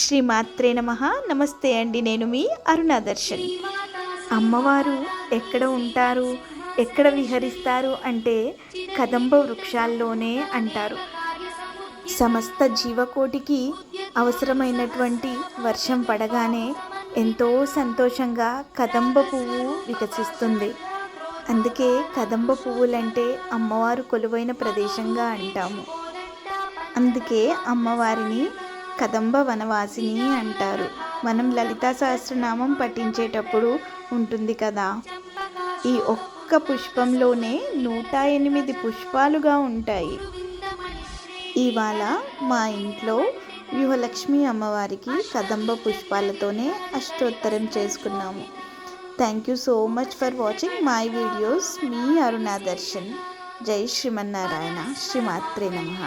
శ్రీమాత్రే నమః. నమస్తే అండి. నేను మీ అరుణాదర్శన్. అమ్మవారు ఎక్కడ ఉంటారు, ఎక్కడ విహరిస్తారు అంటే కదంబ వృక్షాల్లోనే అంటారు. సమస్త జీవకోటికి అవసరమైనటువంటి వర్షం పడగానే ఎంతో సంతోషంగా కదంబ పువ్వు వికసిస్తుంది. అందుకే కదంబ పువ్వులంటే అమ్మవారు కొలువైన ప్రదేశంగా అంటాము. అందుకే అమ్మవారిని కదంబ వనవాసిని అంటారు. మనం లలితా సహస్రనామం పఠించేటప్పుడు ఉంటుంది కదా, ఈ ఒక్క పుష్పంలోనే 108 పుష్పాలుగా ఉంటాయి. ఇవాళ మా ఇంట్లో వ్యూహలక్ష్మి అమ్మవారికి కదంబ పుష్పాలతోనే అష్టోత్తరం చేసుకున్నాము. Thank you so much for watching my videos. మీ అరుణాదర్శన్. జై శ్రీమన్నారాయణ. శ్రీమాత్రే నమః.